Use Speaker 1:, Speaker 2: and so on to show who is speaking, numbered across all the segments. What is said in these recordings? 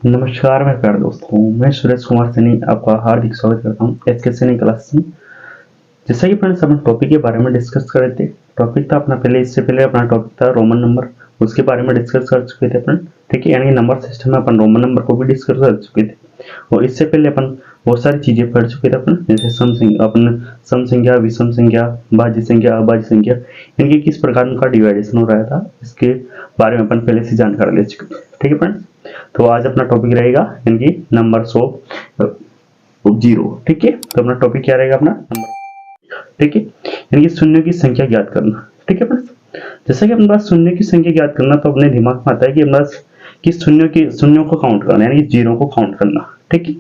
Speaker 1: नमस्कार मेरे प्यारे दोस्तों, मैं सुरेश कुमार सैनी आपका हार्दिक स्वागत करता हूँ एचके सैनी क्लास में। जैसा कि फ्रेंड्स अपन टॉपिक के बारे में डिस्कस कर रहे थे। टॉपिक था अपना पहले, इससे पहले अपना टॉपिक था रोमन नंबर, उसके बारे में डिस्कस कर चुके थे अपन। ठीक है, यानी नंबर सिस्टम में अपन रोमन नंबर को भी डिस्कस कर चुके थे। और इससे पहले अपन बहुत सारी चीजें पढ़ चुके थे अपन, जैसे सम संख्या, विषम संख्या, भाज्य संख्या, अभाज्य संख्या, इनके किस प्रकार उनका डिवाइडेशन हो रहा था, इसके बारे में अपन पहले से जानकारी ले चुके थे। ठीक है फ्रेंड्स, तो आज अपना टॉपिक रहेगा इनकी नंबर्स ऑफ जीरो। ठीक है, तो अपना टॉपिक क्या रहेगा अपना नंबर। ठीक है, इनकी शून्य की संख्या ज्ञात करना। ठीक है फ्रेंड्स, जैसा कि अपने पास शून्य की संख्या ज्ञात करना, तो अपने दिमाग में आता है कि अपने पास किस शून्यों को काउंट करना, यानी जीरो को काउंट करना। ठीक है,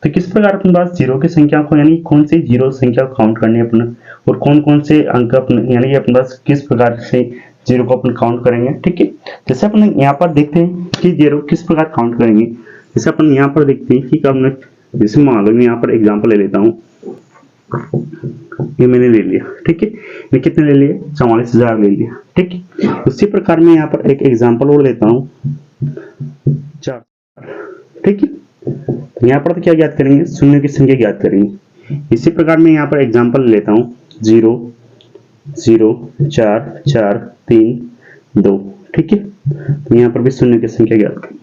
Speaker 1: तो किस प्रकार अपने पास जीरो की संख्या को, यानी कौन सी जीरो संख्या को काउंट करनी है अपने, और कौन कौन से अंक अपने, यानी अपने पास किस प्रकार से जीरो को अपन काउंट करेंगे। ठीक है, जैसे अपन यहाँ पर देखते हैं कि जीरो किस प्रकार काउंट करेंगे। जैसे अपन यहाँ पर देखते हैं कि हमने, जैसे मान लो मैं यहाँ पर एग्जांपल ले लेता हूँ, ये मैंने ले लिया। ठीक है, मैं कितने ले लिए, 44,000 ले लिया। ठीक है, उसी प्रकार मैं यहाँ पर एक एग्जांपल और लेता हूँ, 4। ठीक है, तो यहाँ पर तो क्या ज्ञात करेंगे, शून्य की संख्या ज्ञात करेंगे। इसी प्रकार मैं यहाँ पर एग्जांपल लेता हूँ, 0 0 4 4 3 2। ठीक है, तो यहाँ पर भी शून्य की संख्या ज्ञात करेंगे।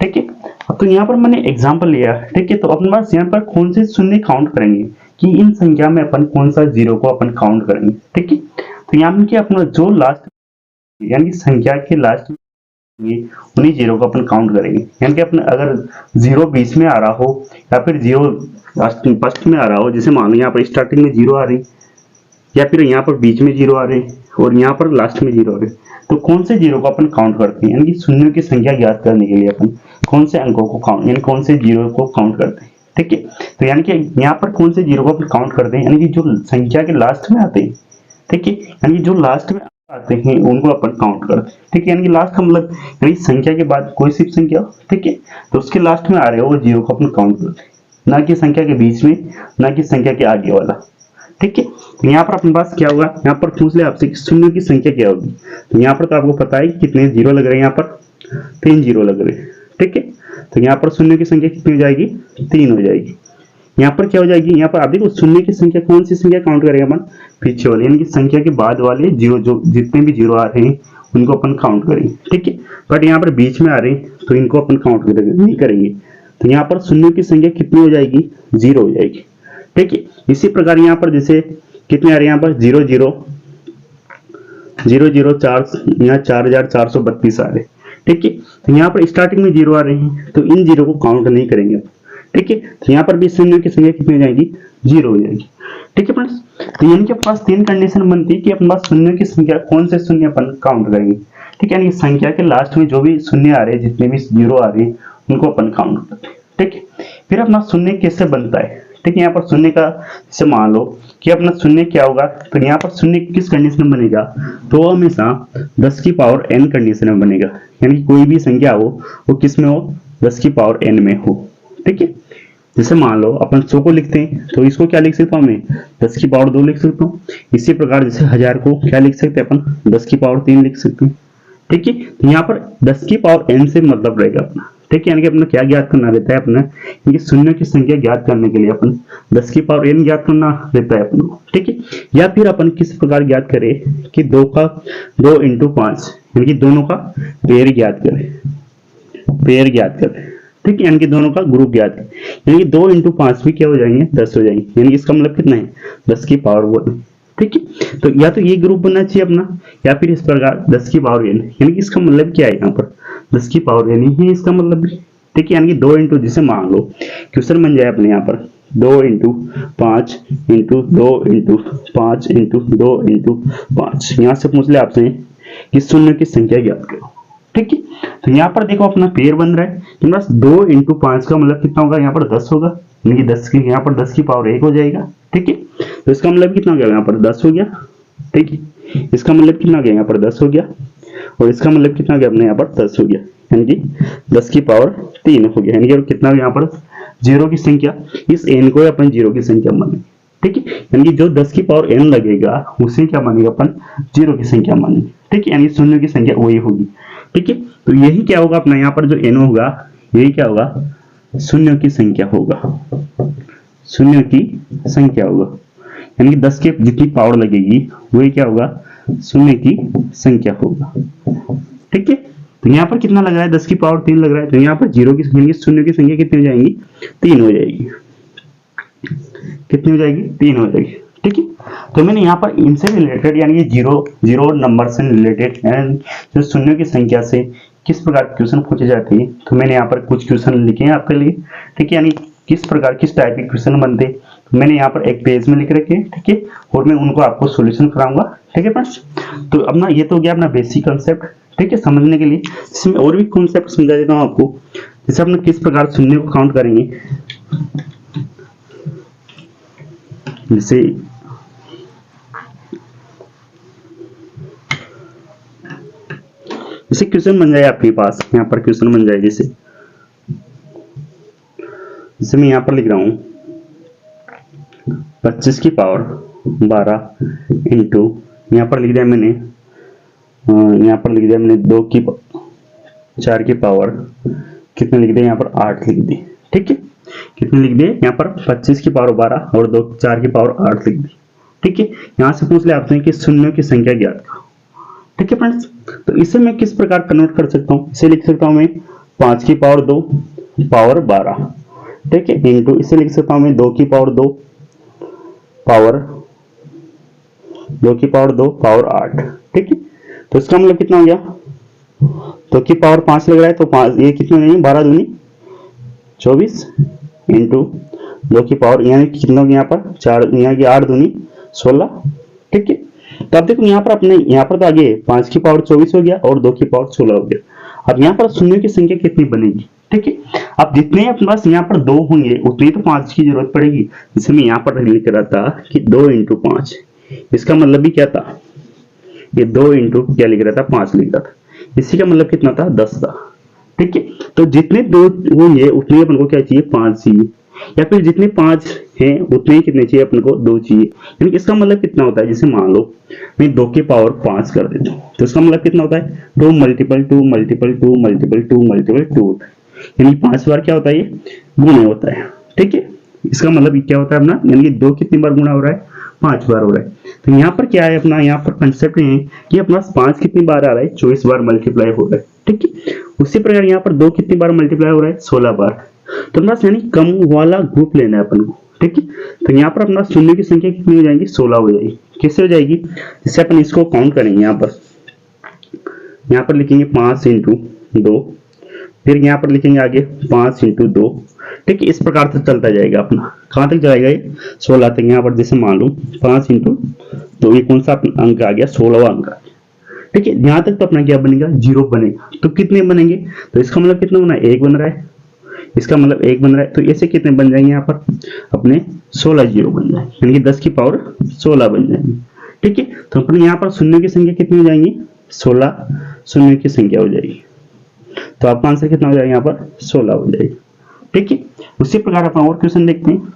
Speaker 1: ठीक है, अब तो यहाँ पर मैंने एग्जांपल लिया। ठीक है, तो अपने पास यहाँ पर कौन से शून्य काउंट करेंगे, कि इन संख्या में अपन कौन सा जीरो को अपन काउंट करेंगे। ठीक है, तो यहाँ पर अपना जो लास्ट, यानी संख्या के लास्ट उन्हीं जीरो को अपन काउंट करेंगे। यानी कि अपने अगर जीरो बीच में आ रहा हो, या फिर जीरो फर्स्ट में आ रहा हो, जैसे मान लो यहाँ पर स्टार्टिंग में जीरो आ रही, या फिर यहाँ पर बीच में जीरो आ रहे और यहाँ पर लास्ट में जीरो आ रहे, तो कौन से जीरो को अपन काउंट करते हैं। यानी कि शून्य की संख्या ज्ञात करने के लिए अपन कौन से अंकों को काउंट, यानी कौन से जीरो को काउंट करते हैं। ठीक है, तो यानी कि यहाँ पर कौन से जीरो को अपन काउंट करते हैं, यानी कि जो संख्या के लास्ट में आते हैं। ठीक है, यानी कि जो लास्ट में आते हैं उनको अपन काउंट करते हैं। ठीक है, यानी कि लास्ट का मतलब, यानी संख्या के बाद कोई सी संख्या। ठीक है, तो उसके लास्ट में आ रहे हो वो जीरो को अपन काउंट करते हैं, ना कि संख्या के बीच में, ना कि संख्या के आगे वाला। ठीक है, तो यहाँ पर अपने पास क्या होगा, यहाँ पर पूछ ले आपसे शून्य की संख्या क्या होगी, तो यहाँ पर तो आपको पता है कितने जीरो लग रहे हैं, यहाँ पर 3 जीरो लग रहे हैं। ठीक है, तो यहाँ पर शून्य की संख्या कितनी हो जाएगी, 3 हो जाएगी। यहाँ पर क्या हो जाएगी, यहाँ पर आप देखो शून्य की संख्या, कौन सी संख्या काउंट करेंगे अपन, पीछे वाले, यानी कि संख्या के बाद वाले जीरो, जो जितने भी जीरो आ रहे हैं उनको अपन काउंट करेंगे। ठीक है, बट यहाँ पर बीच में आ रहे हैं तो इनको अपन काउंट नहीं करेंगे। तो यहाँ पर शून्य की संख्या कितनी हो जाएगी, 0 हो जाएगी। ठीक है, इसी प्रकार यहाँ पर जैसे कितने आ रहे हैं, यहाँ पर 0 0 0 0 4, यहाँ 4432 आ रहे। ठीक है, तो यहाँ पर स्टार्टिंग में जीरो आ रहे हैं तो इन जीरो को काउंट नहीं करेंगे। ठीक है, तो यहाँ पर भी शून्य की संख्या कितनी हो जाएगी, 0 हो जाएगी। ठीक है फ्रेंड्स, तो इनके पास 3 कंडीशन बनती है कि अपने पास शून्य की संख्या, कौन से शून्य अपन काउंट करेंगे। ठीक है, यानी संख्या के लास्ट में जो भी शून्य आ रहे हैं, जितने भी जीरो आ रहे हैं उनको अपन काउंट करते हैं। ठीक है, फिर अपना शून्य कैसे बनता है। ठीक है, यहाँ पर शून्य का, जैसे मान लो कि अपना शून्य क्या होगा, तो यहाँ पर शून्य किस कंडीशन में बनेगा, तो हमेशा 10 की पावर n कंडीशन में बनेगा। यानी कि कोई भी संख्या हो वो किस में हो, 10 की पावर n में हो। ठीक है, जैसे मान लो अपन 100 को लिखते हैं तो इसको क्या लिख सकता हूँ मैं, 10 की पावर 2 लिख सकता हूँ। इसी प्रकार जैसे 1000 को क्या लिख सकते हैं अपन, 10 की पावर 3 लिख सकते हैं। ठीक है, तो यहाँ पर 10 की पावर n से मतलब रहेगा अपना। ठीक है, यानी कि अपना क्या ज्ञात करना रहता है अपना, क्योंकि शून्य की संख्या ज्ञात करने के लिए अपन 10 की पावर n ज्ञात करना रहता है अपन को। ठीक है, या फिर अपन किस प्रकार ज्ञात करें कि 2 into 5, यानी कि दोनों का पेयर ज्ञात करें, पेयर ज्ञात करें। ठीक है, यानी कि दोनों का ग्रुप ज्ञात करें, यानी कि 2 into 5 भी क्या हो जाएंगे, 10 हो जाएंगे। यानी कि इसका मतलब कितना है, 10 की पावर 1। ठीक है, तो या तो ये ग्रुप बनना चाहिए अपना, या फिर इस प्रकार 10 की पावर n, यानी कि इसका मतलब क्या है, यहाँ पर 10 की पावर n ही है इसका मतलब भी। ठीक है, यानी कि 2 इंटू, जैसे मान लो क्वेश्चन बन जाए अपने यहाँ पर 2 into 5 into 2 into 5 into 2 into 5, यहाँ से पूछ ले आपसे कि शून्य की संख्या ज्ञात करो। ठीक है, तो यहाँ पर देखो अपना पेयर बन रहा है, तो बस 2 into 5 का मतलब कितना होगा, यहाँ पर 10 होगा, यानी कि 10 की, यहाँ पर 10 की पावर 1 हो जाएगा। ठीक है, तो इसका मतलब कितना हो गया, यहाँ पर 10 हो गया। ठीक है, इसका मतलब कितना हो गया, यहाँ पर 10 हो गया, और इसका मतलब कितना हो गया अपने यहाँ पर 10 हो गया, यानी कि 10 की पावर 3 हो गया। यानी कि कितना यहाँ पर जीरो की संख्या, इस n को अपन जीरो की संख्या मानेंगे। ठीक है, यानी कि जो 10 की पावर n लगेगा उसे क्या मानेंगे अपन, जीरो की संख्या मानेंगे। ठीक है, यानी शून्य की संख्या वही होगी। ठीक है, तो यही क्या होगा अपना, यहाँ पर जो n होगा यही क्या होगा, शून्यों की संख्या होगा, शून्यों की संख्या होगा, यानी कि 10 के जितनी पावर लगेगी वही क्या होगा, शून्य की संख्या होगा। ठीक है, तो यहाँ पर कितना लग रहा है, 10 की पावर 3 लग रहा है, तो यहाँ पर जीरो की संख्या, शून्य की संख्या कितनी हो जाएंगी, 3 हो जाएगी। कितनी हो जाएगी, 3 हो जाएगी। ठीक है, तो मैंने यहाँ पर इनसे रिलेटेड यानी कि जीरो नंबर से रिलेटेड जो शून्य की संख्या से किस प्रकार क्वेश्चन पूछे जाते हैं, तो मैंने यहाँ पर कुछ क्वेश्चन लिखे हैं आपके लिए। ठीक है, यानी किस प्रकार किस टाइप के क्वेश्चन बनते हैं, तो मैंने यहाँ पर एक पेज में लिख रखे हैं। ठीक है, और मैं उनको आपको सॉल्यूशन कराऊंगा। ठीक है फ्रेंड्स, तो अपना ये तो हो गया अपना बेसिक कंसेप्ट। ठीक है, समझने के लिए इसमें और भी कॉन्सेप्ट समझा देता हूँ आपको, जैसे अपने किस प्रकार शून्य को काउंट करेंगे। जैसे क्वेश्चन बन जाए आपके पास, यहाँ पर क्वेश्चन बन जाए, जैसे मैं यहाँ पर लिख रहा हूँ 25 की पावर 12 इंटू, यहाँ पर लिख दिया मैंने, यहाँ पर लिख दिया मैंने 4 की पावर कितने लिख दिया, यहाँ पर 8 लिख दी। ठीक है, कितने लिख दिए यहाँ पर, 25 की पावर 12 और 4 की पावर 8 लिख दी। ठीक है, यहाँ से पूछ ले आपसे कि शून्यों की संख्या ज्ञात करो। ठीक है फ्रेंड्स, तो इसे मैं किस प्रकार कन्वर्ट कर सकता हूँ, इसे लिख सकता हूँ मैं 5 की पावर 2 पावर 12। ठीक है, इंटू इसे लिख सकता हूँ मैं 2 की पावर 2 पावर 8। ठीक है, तो इसका मतलब कितना हो गया, 2 की पावर 5 लग रहा है, तो 5 ये कितने हो जाएंगे, 12 दूनी 24 इंटू 2 की पावर, यानी कितना हो गया यहाँ पर 4, यहाँ की 8 दूनी 16। ठीक है, तो अब देखो यहाँ पर अपने यहाँ पर तो आगे 5 की पावर 24 हो गया और 2 की पावर 16 हो गया। अब यहाँ पर शून्य की संख्या कितनी बनेगी। ठीक है, अब जितने अपने पास यहाँ पर 2 होंगे उतनी तो 5 की जरूरत पड़ेगी। जैसे मैं यहाँ पर लिख रहा था कि 2 इंटू 5, इसका मतलब भी क्या था, ये 2 इंटू क्या लिख रहा था, 5 लिख रहा था, इसी का मतलब कितना था, 10 था। ठीक है, तो जितने 2 होंगे उतने अपन को क्या चाहिए, 5 चाहिए, या फिर जितने 5 हैं उतने ही कितने चाहिए अपन को, 2 चाहिए। यानी इसका मतलब कितना होता है, जैसे मान लो मैं 2 की पावर 5 कर देता हूँ, तो इसका मतलब कितना होता है, 2 मल्टीपल 2 मल्टीपल 2 मल्टीपल 2 मल्टीपल 2 होता है, यानी 5 बार क्या होता है, ये गुणा होता है। ठीक है, इसका मतलब क्या होता है अपना, यानी कि 2 कितनी बार गुणा हो रहा है, 5 बार हो रहा है। तो यहाँ पर क्या है अपना, यहाँ पर कंसेप्ट है कि अपना 5 कितनी बार आ रहा है, 24 बार मल्टीप्लाई हो रहा है। ठीक है, उसी प्रकार यहाँ पर 2 कितनी बार मल्टीप्लाई हो रहा है, 16 बार। तो बस यानी कम वाला ग्रुप लेना है अपन को। ठीक है, तो यहाँ पर अपना शून्य की संख्या कितनी हो जाएगी, 16 हो जाएगी। कैसे हो जाएगी, जैसे अपन इसको काउंट करेंगे, यहाँ पर लिखेंगे 5 इंटू 2, फिर यहाँ पर लिखेंगे आगे 5 इंटू 2। ठीक है, इस प्रकार से चलता जाएगा अपना, कहाँ तक जाएगा ये, 16 तक। यहाँ पर जैसे मान लो 5 इंटू 2, ये कौन सा अंक आ गया, 16वां अंक आ गया। ठीक है, यहाँ तक तो अपना क्या बनेगा, 0 बनेगा। तो कितने बनेंगे, तो इसका मतलब कितना बना, 1 बन रहा है, इसका मतलब 1 बन रहा है, तो ऐसे कितने बन जाएंगे यहाँ पर अपने 16 जीरो बन जाएंगे, यानी कि 10 की पावर 16 बन जाएंगे। ठीक है, तो अपने यहाँ पर शून्य की संख्या कितनी हो जाएंगी, 16 शून्य की संख्या हो जाएगी। तो आपका आंसर कितना हो जाएगा, यहाँ पर 16 हो जाएगी। ठीक है, उसी प्रकार अपन और क्वेश्चन देखते हैं।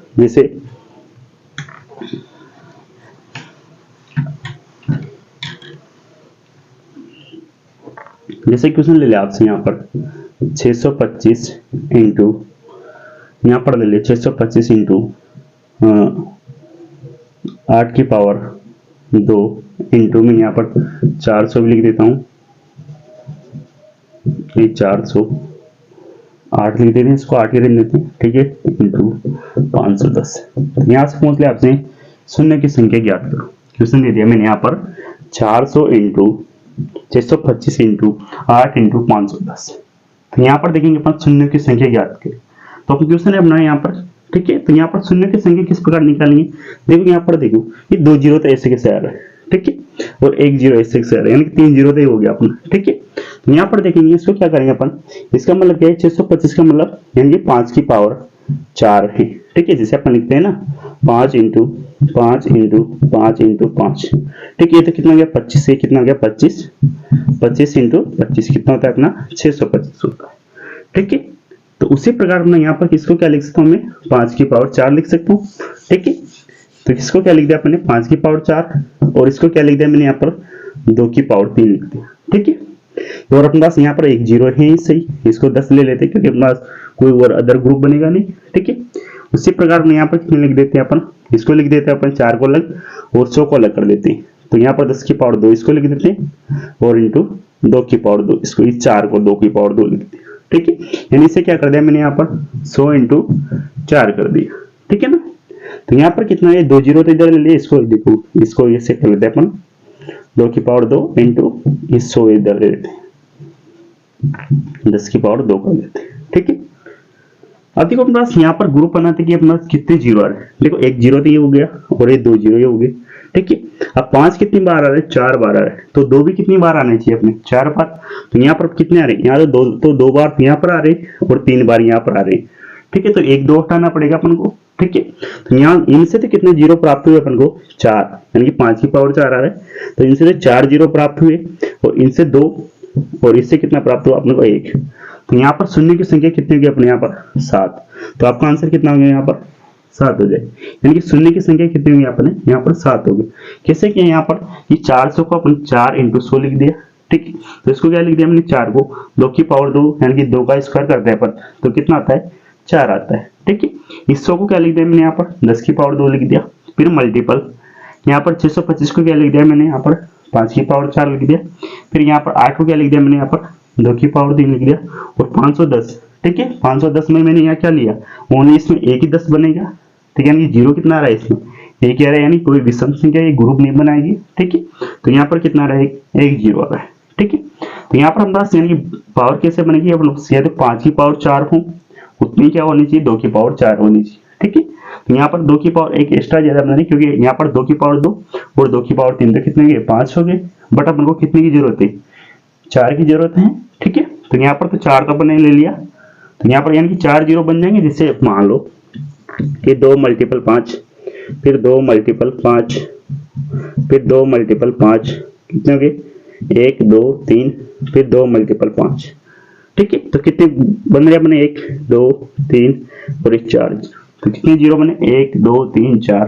Speaker 1: जैसे क्वेश्चन ले ले आपसे यहाँ पर 625 इंटू, यहाँ पर ले ले 625 इंटू 8 की पावर 2 इंटू में यहाँ पर 400 भी लिख देता हूँ, ये 400 8 लिख देते हैं, इसको 8 के रेंज देते हैं। ठीक है, इंटू 510। यहाँ से पूछ ले आपसे शून्य की संख्या ज्ञात करो। क्वेश्चन दे दिया मैंने यहाँ पर 400 इंटू 625 इंटू 8 इंटू 510। तो यहाँ पर देखेंगे अपन शून्य की संख्या ज्ञात करें, तो अपन क्वेश्चन है अपना यहाँ पर। ठीक है, तो यहाँ पर शून्य की संख्या किस प्रकार निकालेंगे, देखो यहाँ पर देखो ये 2 जीरो तो ऐसे कैसे आ रहा है। ठीक है, और 1 जीरो ऐसे कैसे आ रहा है, यानी कि 3 जीरो तो ये हो गया अपना। ठीक है, तो यहाँ पर देखेंगे इसको क्या करेंगे अपन, इसका मतलब क्या है, 625 का मतलब यानी कि 5 की पावर 4 है। ठीक है, जैसे अपन लिखते हैं ना 5 इंटू 5 इंटू 5 इंटू 5। ठीक है, ये तो कितना हो गया 25 से कितना हो गया 25, 25 इंटू 25 कितना होता है अपना 625 होता है। ठीक है, तो उसी प्रकार मैं यहाँ पर किसको क्या लिख सकता हूँ, मैं 5 की पावर 4 लिख सकता हूँ। ठीक है, तो इसको क्या लिख दिया अपने 5 की पावर 4, और इसको क्या लिख दिया मैंने यहाँ पर 2 की पावर 3 लिख दिया। ठीक है, और अपने पास यहाँ पर एक जीरो है ही सही, इसको 10 ले लेते क्योंकि अपने पास कोई और अदर ग्रुप बनेगा नहीं। ठीक है, उसी प्रकार में यहाँ पर कितने लिख देते हैं अपन, इसको लिख देते हैं अपन 4 को अलग और 100 को अलग कर देते हैं। तो यहाँ पर 10 की पावर 2 इसको लिख देते हैं और इंटू 2 की पावर 2 इसको, इस 4 को 2 की पावर 2 लिख देते हैं। ठीक है, यानी इसे क्या कर दिया मैंने यहाँ पर 100 इंटू 4 कर दिया। ठीक है ना, तो यहाँ पर कितना है, 2 जीरो तो इधर ले लिया, इसको देखो इसको ऐसे कर लेते हैं अपन 2 की पावर 2 इंटू 100 इधर ले लेते हैं, 10 की पावर 2 कर लेते हैं। ठीक है, अब देखो अपने पास यहाँ पर ग्रुप बनाते कि अपने पास कितने जीरो आ रहे हैं। देखो एक जीरो तो ये हो गया और ये 2 जीरो ये हो गए। ठीक है, अब 5 कितनी बार आ रहे हैं, 4 बार आ रहे हैं, तो 2 भी कितनी बार आने चाहिए अपने, 4 बार। तो यहाँ पर कितने आ रहे हैं, यहाँ तो 2 बार यहाँ पर आ रहे हैं और 3 बार यहाँ पर आ रहे हैं। ठीक है, तो 1 2 हटाना पड़ेगा अपन को। ठीक है, तो यहाँ इनसे तो कितने जीरो प्राप्त हुए अपन को, 4, यानी कि 5 की पावर 4 आ रहा है, तो इनसे तो 4 जीरो प्राप्त हुए और इनसे 2 और इससे कितना प्राप्त हुआ अपने को 1। तो यहाँ पर शून्य की संख्या कितनी होगी अपने यहाँ पर 7, तो आपका आंसर कितना हो गया यहाँ पर 7 हो जाए, यानी कि शून्य की संख्या कितनी होगी अपने यहाँ पर 7 होगी। कैसे किया यहाँ पर, ये 400 को अपन 4 इंटू 100 लिख दिया। ठीक है, तो इसको क्या लिख दिया हमने, 4 को 2 की पावर 2 यानी कि 2 का स्क्वायर करते हैं अपन, तो कितना आता है 4 आता है। ठीक है, इस 100 को क्या लिख दिया मैंने यहाँ पर 10 की पावर 2 लिख दिया, फिर मल्टीपल यहाँ पर 625 को क्या लिख दिया मैंने यहाँ पर 5 की पावर 4 लिख दिया, फिर यहाँ पर 8 को क्या लिख दिया मैंने यहाँ पर 2 की पावर 3 लिख दिया और 510। ठीक है, 510 में मैंने यहाँ क्या लिया, ओनली इसमें एक ही 10 बनेगा। ठीक है, यानी जीरो कितना आ रहा है इसमें, एक आ रहा है, यानी कोई विषम संख्या ये ग्रुप नहीं बनाएगी। ठीक है, तो यहाँ पर कितना आ रहा है, एक जीरो आ रहा है। ठीक है, तो यहाँ पर हमारा यानी कि पावर कैसे बनेगी, अब लोग तो 5 की पावर 4 हो उतनी क्या होनी चाहिए, 2 की पावर 4 होनी चाहिए। ठीक है, तो यहाँ पर 2 की पावर एक एक्स्ट्रा ज्यादा बनानी, क्योंकि यहाँ पर 2 की पावर 2 और 2 की पावर 3 तो कितने गए 5 हो गए, बट अपन को कितने की जरूरत है, 4 की जरूरत है। ठीक है, तो यहाँ पर तो 4 तो अपन ले लिया, तो यहाँ पर यानी कि 4 जीरो बन जाएंगे, जिससे मान लो कि 2 मल्टीपल 5, फिर 2 मल्टीपल 5, फिर 2 मल्टीपल 5 कितने हो गए 1 2 3, फिर 2 मल्टीपल 5। ठीक है, तो कितने बन रहे अपने 1 2 3 और 1 4, तो कितने जीरो बने 1 2 3 4,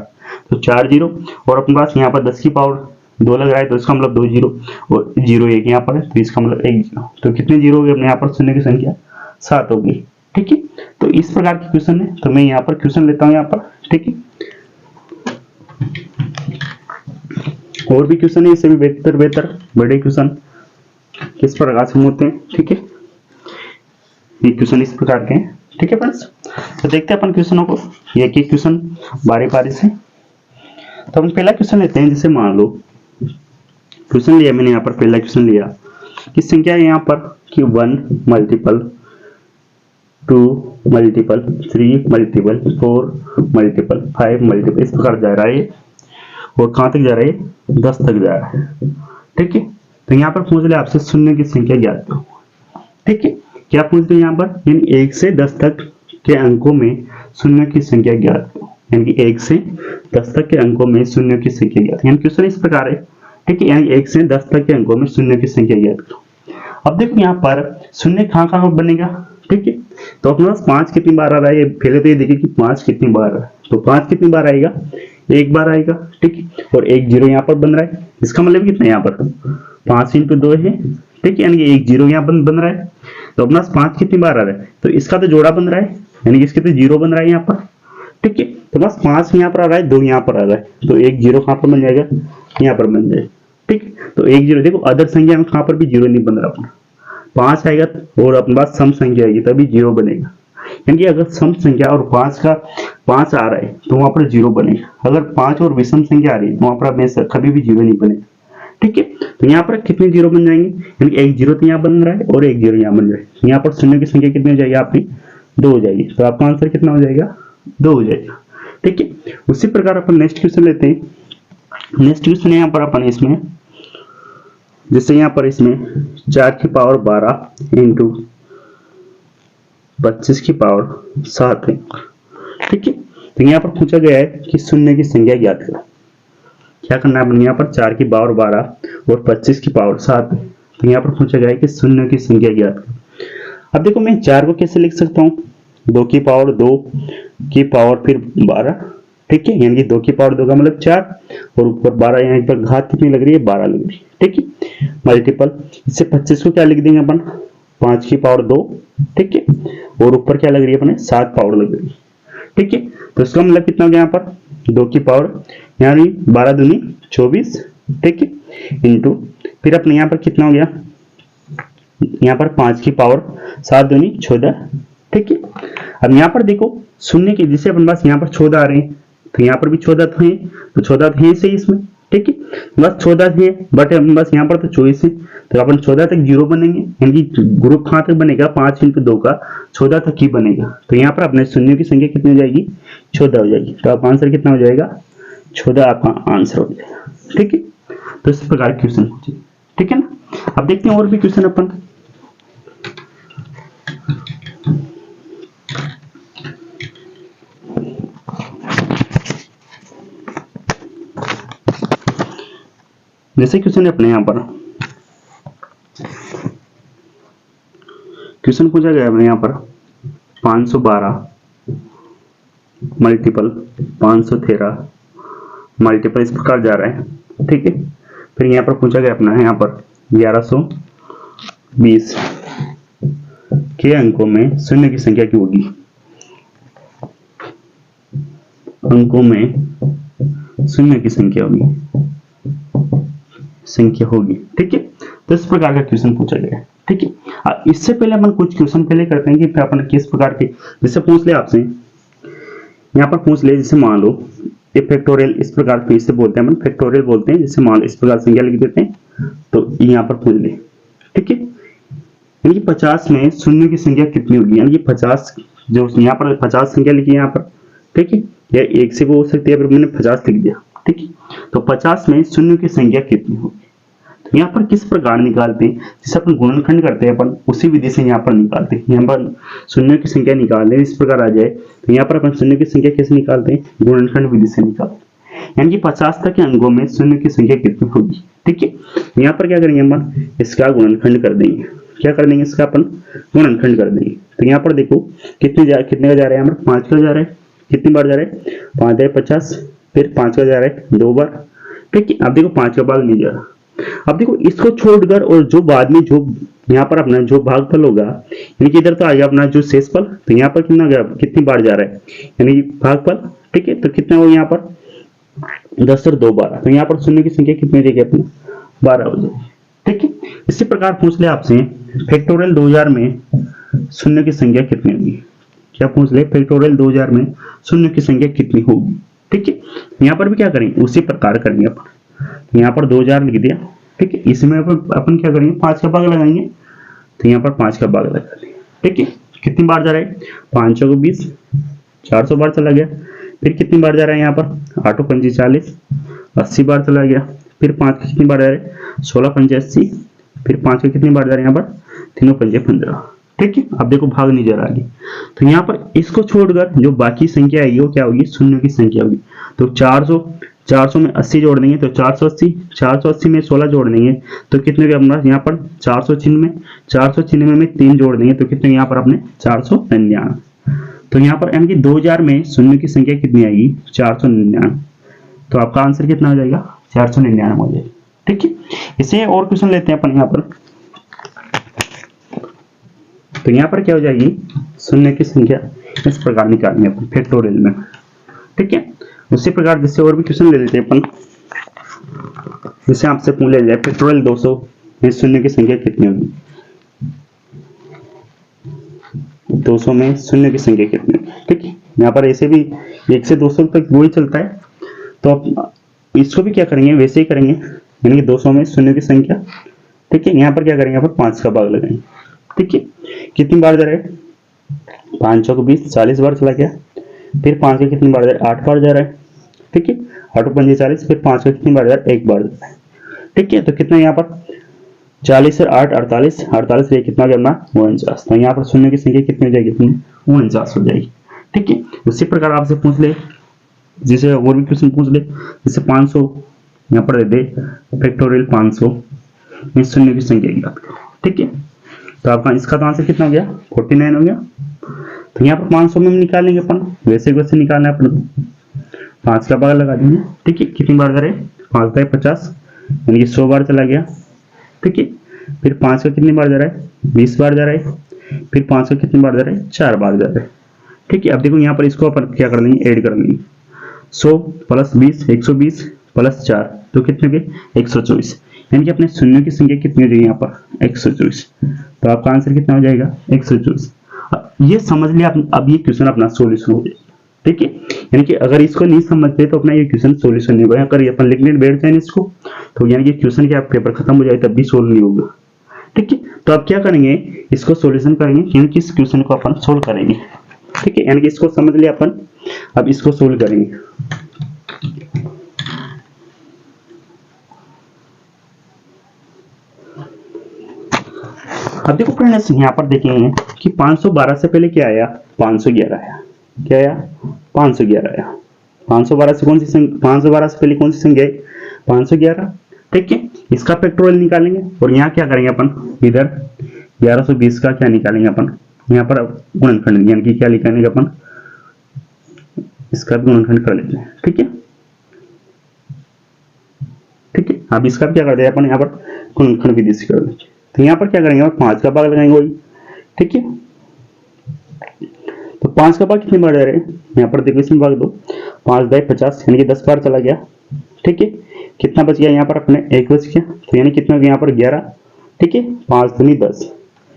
Speaker 1: तो 4 जीरो और अपने पास यहाँ पर 10 की पावर 2 लग रहा है, तो इसका मतलब 2 जीरो और 0 1 यहाँ पर है, तो इसका मतलब 1 जीरो, तो कितने जीरो हो गए अपने यहाँ पर शून्य की संख्या 7 होगी। ठीक है, तो इस प्रकार के क्वेश्चन है, तो मैं यहाँ पर क्वेश्चन लेता हूँ यहाँ पर। ठीक है, और भी क्वेश्चन है, इससे भी बेहतर बड़े क्वेश्चन किस प्रकार से होते हैं। ठीक है, ये क्वेश्चन इस प्रकार के हैं। ठीक है फ्रेंड्स, तो देखते हैं अपन क्वेश्चनों को, एक एक क्वेश्चन बारी बारी से। तो हम पहला क्वेश्चन लेते हैं, जैसे मान लो क्वेश्चन लिया मैंने यहाँ पर, पहला क्वेश्चन लिया कि संख्या है यहाँ पर कि 1 multiple 2 multiple 3 multiple 4 multiple 5 multiple इस प्रकार जा रहा है, और कहां तक जा रहा है 10 तक जा रहा है। ठीक है, तो यहाँ पर पूछ लिया आपसे शून्य की संख्या ज्ञात करो। ठीक है, क्या पूछते हैं यहाँ पर, यानी 1 से 10 तक के अंकों में शून्य की संख्या ज्ञात करो, यानी कि 1 से 10 तक के अंकों में शून्य की संख्या ज्ञात, यानी क्वेश्चन इस प्रकार है। ठीक है, यानी 1 से 10 तक के अंकों में शून्य की संख्या ज्ञात करो। अब देखो यहाँ पर शून्य कहाँ बनेगा। ठीक है, तो अपने पास 5 कितनी बार आ रहा है, पहले तो ये देखिए कि 5 कितनी बार आ रहा है, तो 5 कितनी बार आएगा, एक बार आएगा। ठीक है, और 1 जीरो यहाँ पर बन रहा है, इसका मतलब कितना है यहाँ पर 5 इंटू 2 है। ठीक है, यानी कि 1 जीरो यहाँ बन रहा है, तो अपना 5 कितनी बार आ रहा है, तो इसका तो जोड़ा बन रहा है, यानी कि इसके तो जीरो बन रहा है यहाँ पर। ठीक है, तो बस 5 यहाँ पर आ रहा है, 2 यहाँ पर आ रहा है, तो 1 जीरो कहाँ पर बन जाएगा, यहाँ पर बन जाएगा। ठीक है, तो 1 जीरो देखो अदर संख्या में कहाँ पर भी जीरो नहीं बन रहा अपना, 5 आएगा और अपने पास सम संख्या आएगी तभी जीरो बनेगा, यानी कि अगर सम संख्या और 5 का 5 आ रहा है तो वहां पर जीरो बनेगा, अगर 5 और विषम संख्या आ रही है तो वहां पर हमेशा कभी भी जीरो नहीं बनेगा। ठीक है, तो यहाँ पर कितने जीरो बन जाएंगे, यानी कि 1 जीरो तो यहाँ बन रहा है और 1 जीरो यहाँ बन रहा है, यहाँ पर शून्य की संख्या कितनी हो जाएगी आपकी 2 हो जाएगी, तो आपका आंसर कितना हो जाएगा 2 हो जाएगा। ठीक है, उसी प्रकार अपन नेक्स्ट क्वेश्चन लेते हैं। नेक्स्ट क्वेश्चन यहाँ पर अपन इसमें जैसे यहाँ पर इसमें 4 की पावर 12 इंटू 25 की पावर 7 है। ठीक है, तो यहाँ पर पूछा गया है कि शून्य की संख्या ज्ञात करो। क्या करना है, यहाँ पर 4 की पावर 12 और 25 की पावर 7 है, तो यहाँ पर पूछा गया है कि शून्य की संख्या ज्ञात करो। अब देखो मैं 4 को कैसे लिख सकता हूँ, 2 की पावर 2 की पावर फिर 12। ठीक है, यानी कि 2 की पावर 2 का मतलब 4 और ऊपर 12, यहाँ पर घात कितनी लग रही है 12 लग रही है। ठीक है, मल्टीपल, इससे 25 को क्या लिख देंगे अपन 5 की पावर 2, ठीक है, और ऊपर क्या लग रही है अपने 7 पावर लग रही है, ठीक है। तो इसका मतलब कितना हो गया यहाँ पर 2 की पावर यानी 12 दूनी 24, ठीक है, इंटू फिर अपने यहाँ पर कितना हो गया यहाँ पर 5 की पावर 7 दूनी 14, ठीक है। अब यहाँ पर देखो शून्य के जिसे अपन पास यहाँ पर 14 आ रहे हैं तो यहाँ पर भी 14 तो है, तो 14 तो है सही इसमें, ठीक है, बस 14 है, बट अपन बस यहाँ पर तो 24 है, तो अपन 14 तक जीरो बनेंगे, यानी कि ग्रुप कहाँ तक बनेगा 5 इंटू 2 का 14 तक ही बनेगा। तो यहाँ पर अपने शून्य की संख्या कितनी हो जाएगी 14 हो जाएगी, तो आपका आंसर कितना हो जाएगा 14 आपका आंसर हो जाएगा, ठीक है। तो इस प्रकार क्वेश्चन पूछे, ठीक है ना। अब देखते हैं और भी क्वेश्चन अपन। जैसे क्वेश्चन है अपने यहाँ पर क्वेश्चन पूछा गया अपने यहाँ पर 512 मल्टीपल 513 मल्टीपल इस प्रकार जा रहा है, ठीक है। फिर यहाँ पर पूछा गया अपना यहाँ पर 1120 के अंकों में शून्य की संख्या क्या होगी, अंकों में शून्य की संख्या होगी, ठीक है। तो इस प्रकार का क्वेश्चन पूछा गया है, ठीक है। इससे पहले अपन कुछ क्वेश्चन पहले करते हैं कि फिर अपन किस प्रकार के, जैसे पूछ ले आपसे यहाँ पर पूछ ले, जैसे मान लो ये फैक्टोरियल इस प्रकार के इसे बोलते हैं अपन फैक्टोरियल बोलते हैं, जैसे मान लो इस प्रकार संख्या लिख देते हैं तो यहाँ पर पूछ ले, ठीक है। यानी कि 50 में शून्य की संख्या कितनी होगी, यानी कि 50 जो यहाँ पर 50 संख्या लिखी है यहाँ पर, ठीक है, या एक से वो हो सकती है, मैंने 50 लिख दिया, ठीक है। तो 50 में शून्य की संख्या कितनी होगी, तो यहाँ पर किस प्रकार निकालते हैं, जैसे अपन गुणनखंड करते हैं अपन उसी विधि से यहाँ पर निकालते हैं। यहाँ पर शून्य की संख्या निकालते हैं इस प्रकार आ जाए, तो यहाँ पर अपन शून्य की संख्या कैसे निकालते हैं, गुणनखंड विधि से निकालते हैं। यानी कि 50 तक के अंकों में शून्य की संख्या कितनी होगी, ठीक है। यहाँ पर क्या करेंगे अपन इसका गुणनखंड कर देंगे, क्या कर देंगे इसका अपन गुणनखंड कर देंगे। तो यहाँ पर देखो कितने का जा रहा है, यहाँ पर 5 का जा रहा है, कितनी बार जा रहा है 5 है 50, फिर 5 का जा रहा है 2 बार, ठीक है। अब देखो 5 का भाग नहीं जा रहा, अब देखो इसको छोड़कर और जो बाद में जो यहाँ पर अपना जो भागफल होगा, यानी कि इधर तो आ गया अपना जो शेषफल, तो यहाँ पर कितना गया कितनी बार जा रहा है यानी कि भागफल, ठीक है। तो कितना हो यहाँ पर 10 और 2 12, तो यहाँ पर शून्य की संख्या कितनी हो जाएगी अपनी 12 हो जाएगी, ठीक है। इसी प्रकार पूछ ले आपसे फैक्टोरियल 2000 में शून्य की संख्या कितनी होगी, क्या पूछ ले फैक्टोरियल 2000 में शून्य की संख्या कितनी होगी, ठीक है। यहाँ पर भी क्या करेंगे उसी प्रकार करेंगे अपन, यहाँ पर 2000 लिख दिया, ठीक है। इसमें अपन क्या करेंगे 5 का भाग लगाएंगे, तो यहाँ पर 5 का भाग लगा देंगे, ठीक है। कितनी बार जा रहा है 5 को 20 400 बार चला गया, फिर कितनी बार जा रहा है यहाँ पर 8 पंजी 40 80 बार चला गया, फिर 5 का कितनी बार जा रहा है 16 पंजे 80, फिर 5 का कितनी बार जा रहा है यहाँ पर 3 पंजे 15, ठीक है। अब देखो भाग नहीं जा रहा आगे, तो यहाँ पर इसको छोड़कर जो बाकी संख्या आएगी वो क्या होगी शून्य की संख्या होगी। तो 400 में 80 जोड़ देंगे तो 480 में 16 जोड़ देंगे तो कितने के अपना यहाँ पर 496 में 3 जोड़ देंगे तो कितने यहाँ पर अपने 499। तो यहाँ पर यानी कि 2000 में शून्य की संख्या कितनी आएगी 499, तो आपका आंसर कितना हो जाएगा 499 हो जाएगा, ठीक है। इसे और क्वेश्चन लेते हैं अपन यहाँ पर, तो यहाँ पर क्या हो जाएगी शून्य की संख्या इस प्रकार निकालनी है अपन फैक्टोरियल में, ठीक है। उसी प्रकार जैसे और भी क्वेश्चन ले लेते हैं अपन, जैसे आपसे पूछ लिया जाए फैक्टोरियल 200 में शून्य की संख्या कितनी होगी, 200 में शून्य की संख्या कितनी होगी, ठीक है। यहाँ पर ऐसे भी 1 से 200 तक वही चलता है, तो आप इसको भी क्या करेंगे वैसे ही करेंगे, यानी कि 200 में शून्य की संख्या, ठीक है। यहाँ पर क्या करेंगे यहाँ पर 5 का भाग लगाएंगे, ठीक है। कितनी बार जा रहा है 5 को 20 40 बार चला गया, फिर 5 का कितनी बार जा रहा है 8 बार जा रहा है, ठीक है। 8 पंजे 40, फिर 5 का कितनी बार जा रहा है 1 बार जा रहा है, ठीक है। तो कितना यहाँ पर 40 और 8 48 ये कितना करना 49, तो यहाँ पर शून्य की संख्या कितनी हो जाएगी अपनी 49 हो जाएगी, ठीक है। उसी प्रकार आपसे पूछ ले, जैसे और भी क्वेश्चन पूछ ले, जैसे 500 यहाँ पर दे फैक्टोरियल 500 में शून्य की संख्या की बात करो, ठीक है। तो आपका इसका तो आंसर कितना हो गया 49 हो गया। तो यहाँ पर 500 में निकालेंगे अपन, वैसे निकालना है अपन, 5 का भाग लगा देंगे, ठीक है। कितनी बार जा रहे 5 50 यानी कि 100 बार चला गया, ठीक है। फिर 5 का कितनी बार जा रहा है, 20 बार जा रहा है। फिर 5 का कितनी बार जा रहा है, 4 बार जा रहा है, ठीक है। अब देखो यहाँ पर इसको अपन क्या कर लेंगे, ऐड कर लेंगे। 100 प्लस 20 120 प्लस 4 तो कितने के 124, यानी कि अपने शून्यों की संख्या कितनी हो जाएगी यहाँ पर 124। तो आपका आंसर कितना हो जाएगा 124। ये समझ लिया अब ये क्वेश्चन अपना सॉल्यूशन हो जाएगा, ठीक है। यानी कि अगर इसको नहीं समझते तो अपना ये क्वेश्चन सॉल्यूशन नहीं होगा। अगर अपन लिखने बैठ जाए इसको तो यानी कि क्वेश्चन के पेपर खत्म हो जाए तब भी सोल्व नहीं होगा, ठीक है। तो अब क्या करेंगे, इसको सॉल्यूशन करेंगे, यानी कि इस क्वेश्चन को अपन सोल्व करेंगे, ठीक है। यानी कि इसको समझ लिया अपन, अब इसको सोल्व करेंगे। अब देखो फ्रेंड्स यहाँ पर देखेंगे कि 512 से पहले क्या आया, 511 आया। क्या आया, 511 आया। 512 से कौन सी संख्या, 512 से पहले कौन सी संख्या है, 511, ठीक है। इसका फैक्टोरियल निकालेंगे और यहाँ क्या करेंगे अपन, इधर 1120 का क्या निकालेंगे अपन, यहाँ पर गुणनखंड, यानी कि क्या लिखेंगे अपन, इसका भी गुणनखंड कर लेते हैं, ठीक है, ठीक है। अब इसका क्या कर दिया अपन, यहाँ पर गुणनखंड विधि से कर लेंगे। तो यहाँ पर क्या करेंगे, 5 का भाग लगाएंगे वही, ठीक है। तो 5 का भाग कितने बार जा रहे हैं, यहाँ पर देखो इसमें भाग दो, 5 बाई 50 यानी कि 10 बार चला गया, ठीक है। कितना बच गया यहाँ पर अपने, 1 बच गया, तो यानी कितना हो गया यहाँ पर 11, ठीक है। 5 दूनी 10,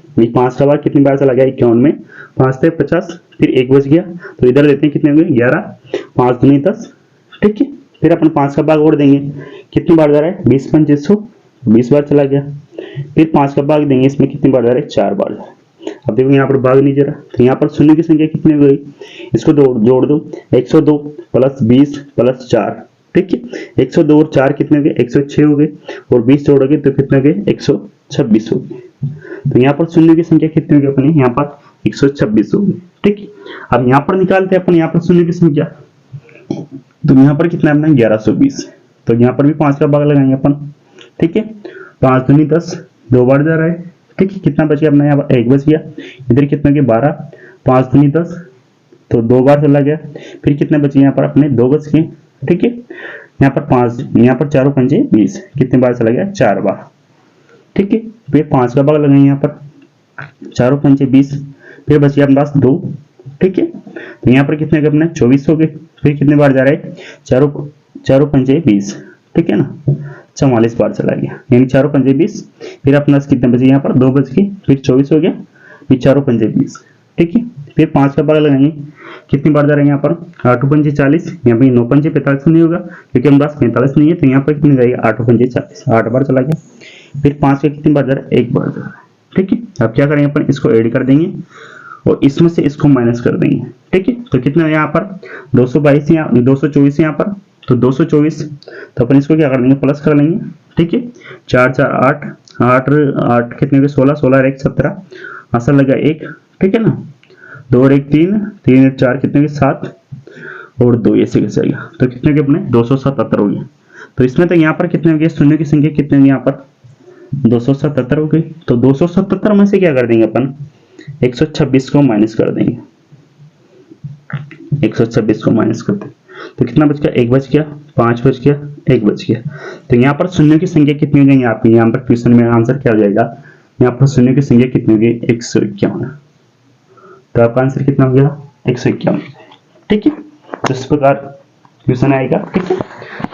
Speaker 1: यानी 5 का भाग कितनी बार चला गया 51 में, 5 बाई 50 फिर 1 बच गया, तो इधर देते हैं कितने हो गए 11, 5 दूनी 10, ठीक है। फिर अपन 5 का भाग और देंगे, कितनी बार जा रहा है 20 25 20 बार चला गया। फिर 5 का भाग देंगे, इसमें कितनी बार जा रहा है 4 बार जा रहा है। अब देखो यहाँ पर भाग नहीं जा रहा, तो यहाँ पर शून्य की संख्या कितनी हो गई, इसको जोड़ दो, 102 प्लस 20 प्लस 4, ठीक है। 102 और 4 कितने हो गए, 106 हो गए, और 20 जोड़ोगे तो कितने हो गए 126 हो गए। तो यहाँ पर शून्य की संख्या कितनी होगी अपनी, यहाँ पर 126 हो गई, ठीक है। अब यहाँ पर निकालते हैं अपन यहाँ पर शून्य की संख्या, तो यहाँ पर कितना है 1120, तो यहाँ पर भी 5 का भाग लगाएंगे अपन, ठीक है। 5 दूनी 10 2 बार जा रहा है, ठीक है। कितना बच गया अपना, यहाँ पर 1 बच गया, इधर कितना गया 12, 5 दूनी 10 तो 2 बार चला गया, फिर कितने बचे यहाँ पर अपने 2 बच गए, ठीक है। यहाँ पर 5, यहाँ पर 4 पंजे 20, कितने बार चला गया 4 बार, ठीक है। फिर 5 का भाग लगाएंगे यहाँ पर, 4 पंजे 20, फिर बच गया अपने पास 2, ठीक है। तो यहाँ पर कितने अपने 24 हो गए, फिर कितने बार जा रहे हैं 4 पंजे 20, ठीक है ना, 44 बार चला गया, यानी 4 पंजे 20, फिर अपना कितने बचे यहाँ पर 2 बच गए, फिर 24 हो गया, फिर 4 पंजे 20, ठीक है। फिर 5 का भाग लगाएंगे, कितनी बार जा रहे हैं यहाँ पर 8 पंजे 40, यहाँ पर 9 पंजे 45 नहीं होगा क्योंकि हमारे पास 45 नहीं है, तो यहाँ पर कितनी जाएगा 8 पंजे 40, 8 बार चला गया। फिर 5 का कितनी बार जा रहा है 1 बार जा रहा है, ठीक है। अब क्या करेंगे अपन, इसको ऐड कर देंगे और इसमें से इसको माइनस कर देंगे, ठीक है। तो कितना है यहाँ पर 222, यहाँ 224 यहाँ पर, तो 224, तो अपन इसको क्या कर देंगे प्लस कर लेंगे, ठीक है। 4 4 8 8 8 कितने के 16 16 और 1 17, आंसर लगा 1, ठीक है ना। 2 और 1 3 3 और 4 कितने के 7 और 2 ऐसे कैसे आएगा, तो कितने के अपने 277 हो गया। तो इसमें तो यहाँ पर कितने हो गए, शून्य की संख्या कितने होगी यहाँ पर 277 हो गई। तो 277 में से क्या कर देंगे अपन, 126 को माइनस कर देंगे, 126 को माइनस कर देंगे, तो कितना बच गया 1 बच गया, 5 बच गया, 1 बच गया। तो यहाँ पर शून्य की संख्या कितनी हो जाएगी आपकी, यहाँ पर क्वेश्चन में आंसर क्या हो जाएगा, यहाँ पर शून्य की संख्या कितनी होगी 151। तो आपका आंसर कितना हो गया 151, ठीक है। तो इस प्रकार क्वेश्चन आएगा, ठीक है।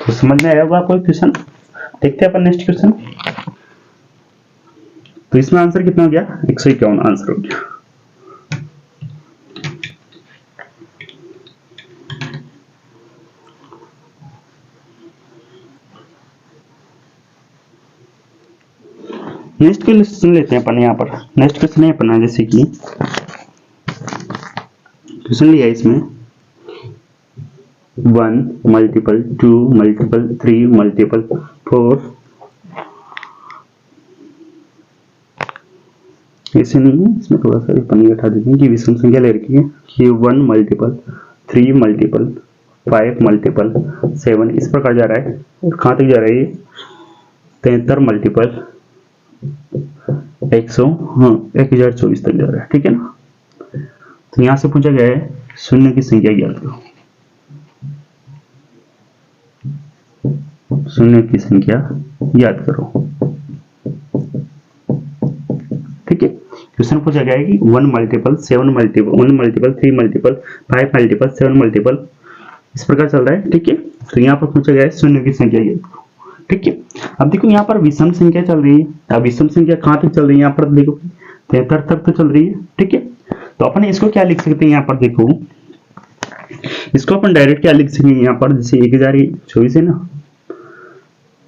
Speaker 1: तो समझ में आया होगा कोई क्वेश्चन, देखते हैं अपन नेक्स्ट क्वेश्चन। तो इसमें आंसर कितना हो गया 151 आंसर हो गया। नेक्स्ट क्वेश्चन लेते हैं अपन, यहाँ पर नेक्स्ट क्वेश्चन है अपना, जैसे कि क्वेश्चन लिया इसमें 1 मल्टीपल 2 मल्टीपल 3 मल्टीपल 4, ऐसे नहीं है, इसमें थोड़ा सा पन्नी हटा देते हैं कि विषम संख्या ले रखी है कि 1 मल्टीपल 3 मल्टीपल 5 मल्टीपल 7 इस प्रकार जा रहा है। और कहाँ तक जा रहा है ये 73 मल्टीपल 1024 तक जा रहा है, ठीक है ना। तो यहां से पूछा गया है शून्य की संख्या ज्ञात करो, शून्य की संख्या याद करो। क्वेश्चन पूछा गया है कि 1 multiple 7 multiple 1 multiple 3 multiple 5 multiple 7 multiple इस प्रकार चल रहा है, ठीक है। तो यहाँ पर पूछा गया है शून्य की संख्या ये, ठीक है। अब देखो यहाँ पर विषम संख्या चल रही है। अब विषम संख्या कहाँ तक चल रही है, यहाँ पर देखो 73 तक तो चल रही है, ठीक है। तो अपन इसको क्या लिख सकते हैं, यहाँ पर देखो इसको अपन डायरेक्ट क्या लिख सकते हैं, यहाँ पर जैसे 1024 है ना,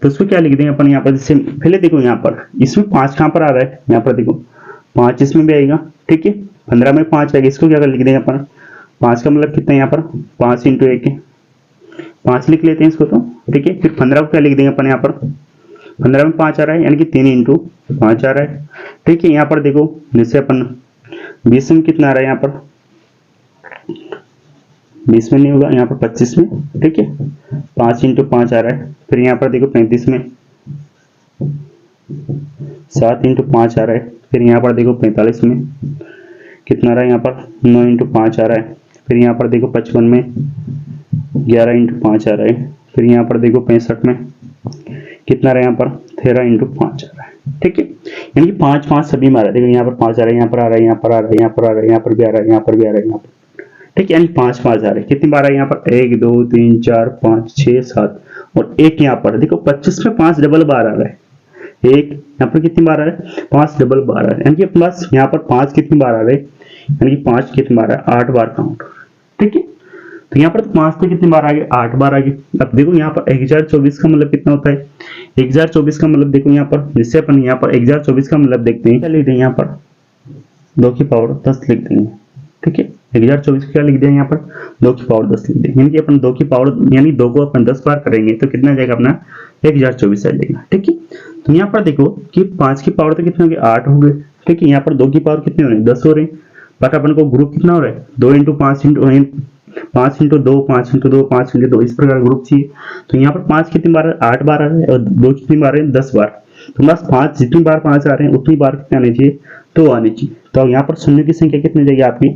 Speaker 1: तो इसको क्या लिख देंगे अपन यहाँ पर, जैसे पहले देखो यहाँ पर इसमें 5 कहाँ पर आ रहा है, यहाँ पर देखो 5 इसमें भी आएगा, ठीक है। 15 में 5 आएगा, इसको क्या लिख देंगे अपन, 5 का मतलब कितना है यहाँ पर 5 × 1 है, 5 लिख लेते हैं इसको तो, ठीक है। फिर 15 को क्या लिख देंगे अपन यहाँ पर, 15 में 5 आ रहा है यानी कि 3 × 5 आ रहा है, ठीक है। यहाँ पर देखो जैसे अपन 20 में कितना आ रहा है, यहाँ पर 20 में नहीं होगा, यहाँ पर 25 में, ठीक है। 5 × 5 आ रहा है। फिर यहाँ पर देखो 35 में 7 × 5 आ रहा है। फिर यहाँ पर देखो 45 में कितना आ रहा है, यहाँ पर 9 × 5 आ रहा है। फिर यहाँ पर देखो 55 में 11 × 5 आ रहा है। फिर यहाँ पर देखो 65 में कितना आ रहा है, यहाँ पर 13 × 5 आ रहा है, ठीक है। यानी कि 5 5 सभी में आ रहा है, देखो यहाँ पर 5 आ रहा है, यहाँ पर आ रहा है, यहाँ पर आ रहा है, यहाँ पर आ रहा है, यहाँ पर भी आ रहा है, यहाँ पर भी आ रहा है, यहाँ पर, ठीक है। यानी 5 5 आ रहे हैं। कितनी बार है यहाँ पर 1 2 3 4 5 6 7 और एक यहाँ पर देखो 25 में 5 डबल बार आ रहा है, एक यहाँ पर कितनी बार आ रहा है 5 डबल बार आ रहा है, यानी कि प्लस यहाँ पर 5 कितनी बार आ रहे हैं, यानी कि 5 कितनी बार है 8 बार काउंट, ठीक है। तो यहाँ पर 5 तो कितनी बार आ गए 8 बार आ गए। अब देखो यहाँ पर 1024 का मतलब कितना होता है, 1024 का मतलब देखो यहाँ पर जिससे अपन यहाँ पर 1024 का मतलब देखते हैं, क्या लिख देंगे यहाँ पर 2 की पावर 10 लिख देंगे, ठीक है। 1024 क्या लिख दें यहाँ पर 2 की पावर 10 लिख दें, यानी कि अपन 2 की पावर यानी 2 को अपन 10 बार करेंगे तो कितना जाएगा अपना 1024 आ जाएगा, ठीक है। तो यहाँ पर देखो कि 5 की पावर तो कितने हो गए 8 हो गए, ठीक है। यहाँ पर 2 की पावर कितने हो रहे हैं 10 हो रहे हैं, बट अपन को ग्रुप कितना हो रहा है 2 × 5 × 5 × 2 5 × 2 5 × 2 इस प्रकार ग्रुप चाहिए। तो यहाँ पर 5 कितनी बार 8 बार आ रहा है और 2 कितनी बार है 10 बार, तो बस 5 जितनी बार 5 आ रहे हैं उतनी बार कितने आने चाहिए 2 आने चाहिए। तो यहाँ पर शून्य की संख्या कितनी हो जाएगी आपकी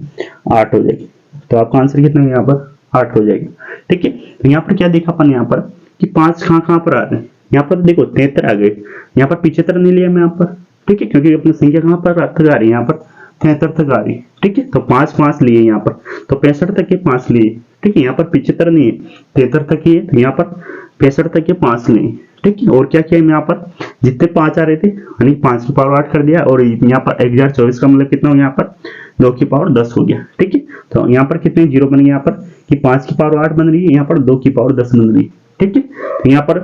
Speaker 1: 8 हो जाएगी। तो आपका आंसर कितना है यहाँ पर 8 हो जाएगा, ठीक है। तो यहाँ पर क्या देखा अपन यहाँ पर कि 5 कहाँ पर आ रहे हैं, यहाँ पर देखो 73 आ गए, यहाँ पर 75 नहीं लिया मैं यहाँ पर, ठीक है, क्योंकि अपनी संख्या कहाँ पर तक आ रही है यहाँ पर 73 तक आ रही है, ठीक है। तो 5 5 लिए यहाँ पर, तो 65 तक के 5 लिए, ठीक है। यहाँ पर 75 नहीं है 73 तक ही है, तो यहाँ पर 65 तक के 5 लिए, ठीक है। और क्या किया यहाँ पर जितने 5 आ रहे थे यानी 5 की पावर 8 कर दिया, और यहाँ पर 1024 का मतलब कितना हो गया यहाँ पर 2 की पावर 10 हो गया, ठीक है। तो यहाँ पर कितने जीरो बन गए यहाँ पर कि 5 की पावर 8 बन रही है, यहाँ पर 2 की पावर 10 बन रही है, ठीक है। तो यहाँ पर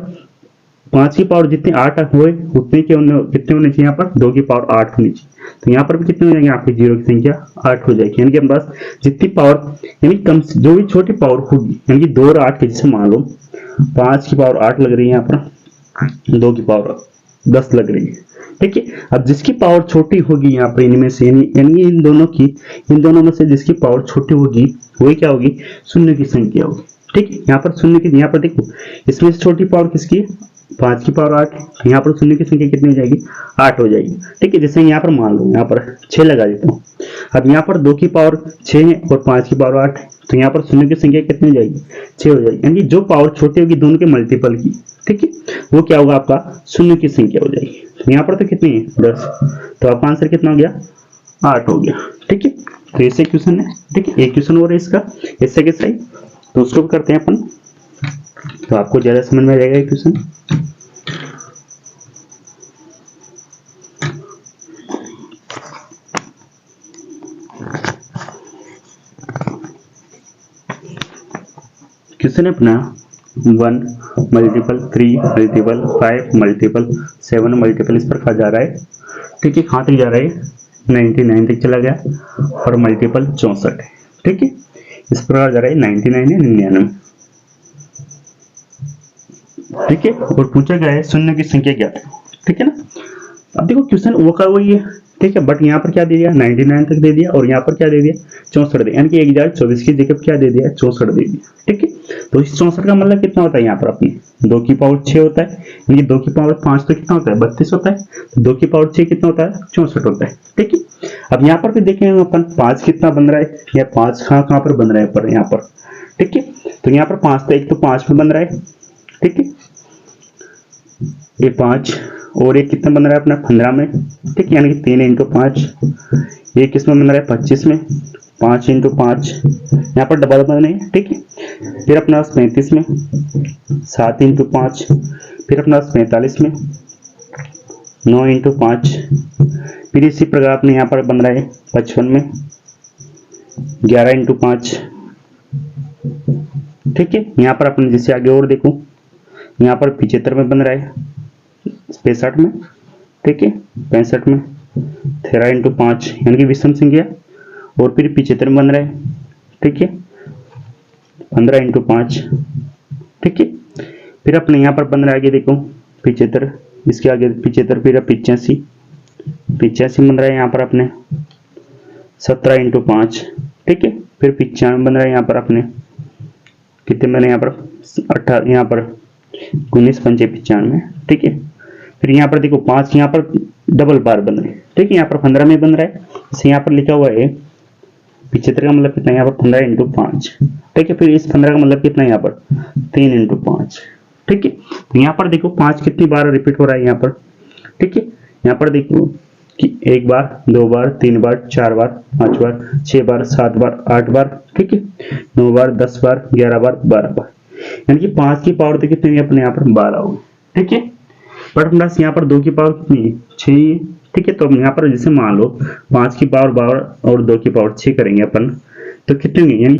Speaker 1: 5 की पावर जितने 8 हुए उतने के कितने होने चाहिए यहाँ पर 2 की पावर 8 होनी चाहिए। तो यहाँ पर भी कितने हो जाएंगे आपकी जीरो की संख्या 8 हो जाएगी, यानी कि हम बस जितनी पावर यानी कम जो भी छोटी पावर होगी यानी कि 2 और 8 के, जैसे मान लो 5 की पावर 8 लग रही है यहाँ पर 2 की पावर 10 लग रही है, ठीक है। अब जिसकी पावर छोटी होगी यहाँ पर इनमें से यानी इन दोनों में से जिसकी पावर छोटी होगी वही क्या होगी शून्य की संख्या होगी, ठीक है। यहाँ पर शून्य की यहाँ पर देखो इसमें से छोटी पावर किसकी 5 की पावर 8, यहाँ पर शून्य की संख्या कितनी हो जाएगी 8 हो जाएगी, ठीक है। जैसे यहाँ पर मान लो यहाँ पर 6 लगा देता हूँ, अब यहाँ पर 2 की पावर 6 है और 5 की पावर 8 है, तो यहाँ पर शून्य की संख्या कितनी हो जाएगी 6 हो जाएगी, यानी जो पावर छोटी होगी दोनों के मल्टीपल की, ठीक है, वो क्या होगा आपका शून्य की संख्या हो जाएगी। तो यहाँ पर तो कितनी है 10, तो आपका आंसर कितना हो गया 8 हो गया, ठीक है। तो ऐसे क्वेश्चन है, ठीक है। एक क्वेश्चन और है इसका ऐसे के सही, तो उसको भी करते हैं अपन, तो आपको ज्यादा समझ में आ जाएगा क्वेश्चन। क्वेश्चन है अपना 1 मल्टीपल 3 मल्टीपल 5 मल्टीपल 7 मल्टीपल इस प्रकार जा रहा है, ठीक है। कहाँ तक जा रहा है 99 तक चला गया और मल्टीपल 64 है, ठीक है। इस प्रकार जा रहा है 99 है 99, ठीक है। और पूछा गया है शून्य की संख्या क्या है, ठीक है ना। अब देखो क्वेश्चन वो का वही है, ठीक है, बट यहाँ पर क्या दे दिया 99 तक दे दिया और यहाँ पर क्या दे दिया 64 दे, यानी कि 1024 की जगह क्या दे दिया 64 दे दिया, ठीक है। तो इस 64 का मतलब कितना होता है यहाँ पर अपनी 2 की पावर 6 होता है, यानी 2 की पावर 5 तो कितना होता है 32 होता है, तो 2 की पावर 6 कितना होता है 64 होता है, ठीक है। अब यहाँ पर भी देखेंगे अपन 5 कितना बन रहा है या 5 कहाँ पर बन रहा है पर यहाँ पर, ठीक है। तो यहाँ पर 5 तो एक तो 5 में बन रहा है, ठीक है। ये 5 और ये कितना बन रहा है अपना 15 में, ठीक, यानी कि 3 इंटू 5, ये किस में बन रहा है 25 में, 5 इंटू 5, यहाँ पर डबल बन रहे हैं, ठीक है। फिर अपना 35 में 7 इंटू 5, फिर अपना 45 में 9 इंटू 5, फिर इसी प्रकार अपने यहाँ पर बन रहा है 55 में 11 इंटू 5, ठीक है। यहाँ पर अपने जैसे आगे और देखो, यहाँ पर 75 में बन रहा है 65 में, ठीक है, 65 में 13 इंटू 5 यानी कि विषम संख्या, और फिर 75 में बन रहा है, ठीक है, 15 इंटू 5, ठीक है। फिर अपने यहाँ पर बन रहा है आगे देखो 75, इसके आगे 75, फिर 85 बन रहा है यहाँ पर अपने 17 इंटू 5, ठीक है। फिर 95 बन रहा है यहाँ पर अपने कितने बने यहाँ पर 18, यहाँ पर 19 पंचे 95, ठीक है। फिर यहाँ पर देखो 5 यहाँ पर डबल बार बन रहे हैं, ठीक है, यहाँ पर 15 में बन रहा है, इसे यहाँ पर लिखा हुआ है 75 का मतलब कितना है यहाँ पर 15 इंटू 5, ठीक है। फिर इस 15 का मतलब कितना है यहाँ पर 3 इंटू 5, ठीक है। तो यहाँ पर देखो 5 कितनी बार रिपीट हो रहा है यहाँ पर, ठीक है। यहाँ पर देखो कि 1 बार 2 बार 3 बार 4 बार 5 बार 6 बार 7 बार 8 बार, ठीक है, 9 बार 10 बार 11 बार 12 बार, यानी कि 5 की पावर तो कितनी है अपने यहाँ पर 12 होगी, ठीक है। बट प्लस यहाँ पर 2 की पावर कितनी है 6 है, ठीक है। तो यहाँ पर जैसे मान लो 5 की पावर 12 और 2 की पावर 6 करेंगे अपन, तो कितने होंगे, यानी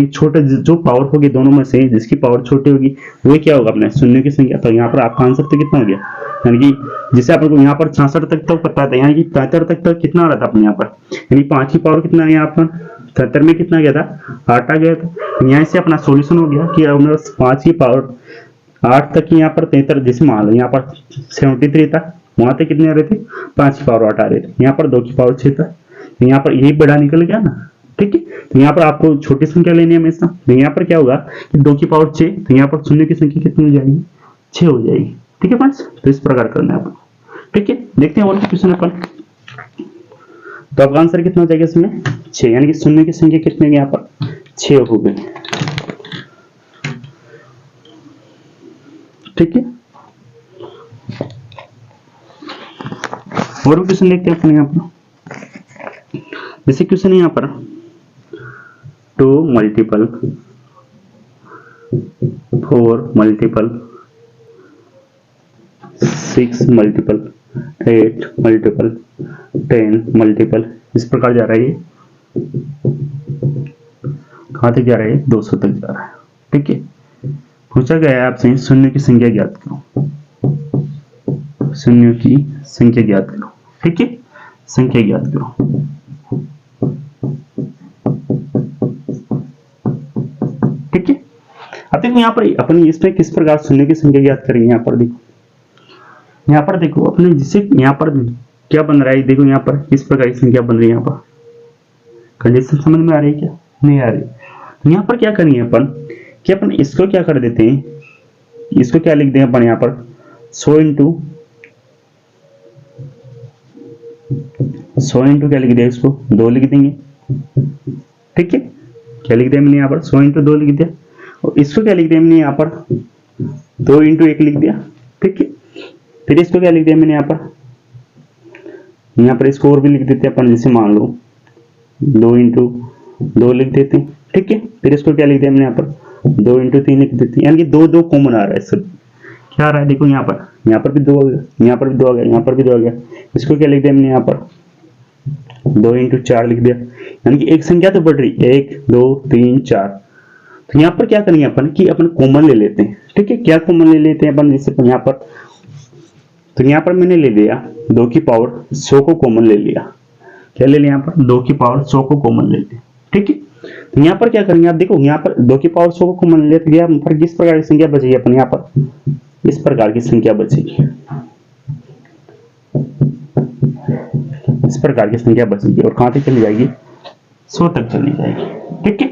Speaker 1: छोटे जो पावर होगी दोनों में से जिसकी पावर छोटी होगी वो क्या होगा अपने शून्य की संख्या। तो यहाँ पर आपका आंसर तो कितना हो गया, यानी कि जिसे अपन को यहाँ पर 66 तक तो पता था, यानी कि 73 तक तो कितना आ रहा था अपने यहाँ पर, यानी 5 की पावर कितना है यहाँ पर 73 में कितना गया था 8 आ गया था। यहाँ से अपना सोल्यूशन हो गया कि अब 5 की पावर 8 तक यहाँ पर 73, जैसे मान लो यहाँ पर 73 था, वहां तक कितने आ रहे थे 5 की पावर 8 आ रहे थे, यहाँ पर 2 की पावर 6 था, तो यहाँ पर यही बड़ा निकल गया ना, ठीक है। तो यहाँ पर आपको छोटी संख्या लेनी है हमेशा, तो यहाँ पर क्या होगा कि 2 की पावर 6, तो यहाँ पर शून्य की संख्या कितनी हो जाएगी 6 हो जाएगी, ठीक है फ्रेंड्स। तो इस प्रकार करना है आपको, ठीक है। देखते हैं और क्वेश्चन अपन, तो आपका आंसर कितना हो जाएगा इसमें 6, यानी कि शून्य की संख्या कितने यहाँ पर 6 हो गई, ठीक है। और क्वेश्चन देखते हैं अपन यहाँ पर, जैसे क्वेश्चन है यहाँ पर 2 multiple 4 multiple 6 multiple 8 multiple 10 multiple, इस प्रकार जा रहा है, ये कहां तक जा रहा है 200 तक जा रहा है, ठीक है। पूछा गया है आपसे शून्य की संख्या ज्ञात करो, शून्य की संख्या ज्ञात करो, ठीक है, संख्या ज्ञात करो, ठीक है। अब देखो यहाँ पर अपन इसमें किस प्रकार शून्य की संख्या ज्ञात करेंगे, यहाँ पर देखो अपने जिसे यहाँ पर क्या बन रहा है, देखो यहाँ पर किस प्रकार की संख्या बन रही है, यहाँ पर कंडीशन समझ में आ रही है क्या, नहीं आ रही। तो यहाँ पर क्या करेंगे अपन कि अपन इसको क्या कर देते हैं, इसको क्या लिख देंगे अपन यहाँ पर 100 इंटू क्या लिख दिया, इसको 2 लिख देंगे, ठीक है। क्या लिख दिया मैंने यहाँ पर 100 इंटू 2 लिख दिया, और इसको क्या लिख दिया मैंने यहाँ पर 2 इंटू 1 लिख दिया, ठीक है। फिर इसको क्या लिख दिया मैंने यहाँ पर इसको और भी लिख देते हैं अपन, जैसे मान लो 2 इंटू 2 लिख देते हैं, ठीक है। फिर इसको क्या लिख दिया मैंने यहाँ पर 2 इंटू 3 लिख देते हैं, यानी कि 2 कॉमन आ रहा है, सब क्या आ रहा है देखो यहाँ पर भी 2 आ गया, यहाँ पर भी 2 आ गया, यहाँ पर भी 2 आ गया। इसको क्या लिख दिया मैंने यहाँ पर 2 इंटू 4 लिख दिया, यानी कि एक संख्या तो बढ़ रही 1 2 3 4। तो यहाँ पर क्या करेंगे अपन कि अपन कॉमन ले लेते हैं, ठीक है। क्या कॉमन ले लेते हैं अपन, जैसे यहाँ पर, तो यहाँ पर मैंने ले लिया 2 की पावर 100 को कॉमन ले लिया, क्या ले लिया यहाँ पर 2 की पावर 100 को कॉमन ले लिया, ठीक है। तो यहाँ पर क्या करेंगे आप देखो, यहाँ पर 2 की पावर 100 को कॉमन ले लिया, तो यहाँ पर किस प्रकार की संख्या बचेगी अपन, यहाँ पर इस प्रकार की संख्या बचेगी, इस प्रकार की संख्या बचेगी, और कहां तक चली जाएगी 100 तक चली जाएगी, ठीक है।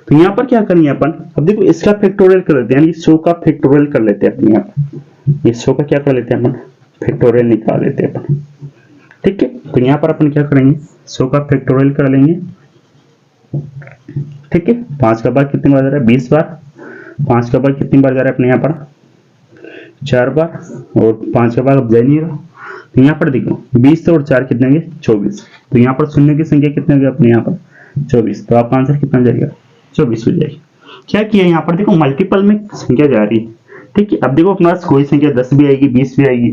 Speaker 1: तो यहाँ पर क्या करेंगे अपन, अब देखो इसका फैक्टोरियल कर लेते हैं, यानी 100 का फैक्टोरियल कर लेते हैं अपन, यहाँ पर ये 100 का क्या कर लेते हैं अपन फैक्टोरियल निकाल लेते हैं अपन, ठीक है। तो यहाँ पर अपन क्या करेंगे 100 का फैक्टोरियल कर लेंगे, ठीक है। 5 का बार कितनी बार जा रहा है 20 बार, 5 का बार कितनी बार जा रहा है अपने यहाँ पर 4 बार और 5 का भाग अब जा नहीं रहा। तो यहाँ पर देखो 20 और 4 कितने होंगे 24। तो यहाँ पर शून्य की संख्या कितने होगी अपने यहाँ पर 24। तो आपका आंसर कितना हो जाएगा 24 हो जाएगी। क्या किया यहाँ पर देखो मल्टीपल में संख्या जा रही है, ठीक है। अब देखो अपने पास कोई संख्या 10 भी आएगी, 20 भी आएगी,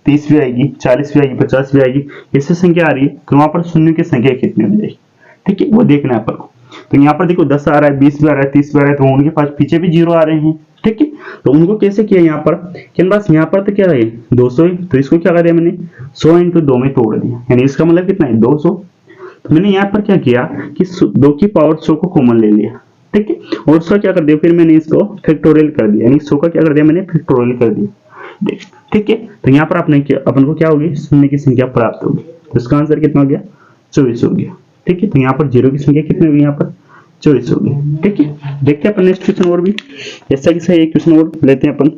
Speaker 1: 30 भी आएगी, 40 भी आएगी, 50 भी आएगी, ऐसी संख्या आ रही है। तो वहां पर शून्य की संख्या कितनी हो जाएगी, ठीक है, वो देखना है अपन को। तो यहाँ पर देखो 10 आ रहा है, 20 भी आ रहा है, 30 भी आ रहा है, तो उनके पास पीछे भी 0 आ रहे हैं, ठीक है। तो उनको कैसे किया यहाँ पर कि बस यहाँ पर तो क्या है 200 है, तो इसको क्या कर दिया मैंने 100 × 2 में तोड़ दिया, यानी इसका मतलब कितना है 200। तो मैंने यहाँ पर क्या किया कि 2 की पावर 100 को कॉमन ले लिया, ठीक है, और उसका क्या कर दिया फिर मैंने इसको फैक्टोरियल कर दिया, यानी 100 का क्या कर दिया मैंने फैक्टोरियल कर दिया, ठीक है। तो यहाँ पर अपन को क्या होगी शून्य की संख्या प्राप्त होगी। तो इसका आंसर कितना हो गया 24 हो गया, ठीक है। तो यहाँ पर 0 की संख्या कितनी होगी यहाँ पर 24 होगी, ठीक है। देखते हैं अपन नेक्स्ट क्वेश्चन और भी, ऐसा कि एक क्वेश्चन और लेते हैं अपन।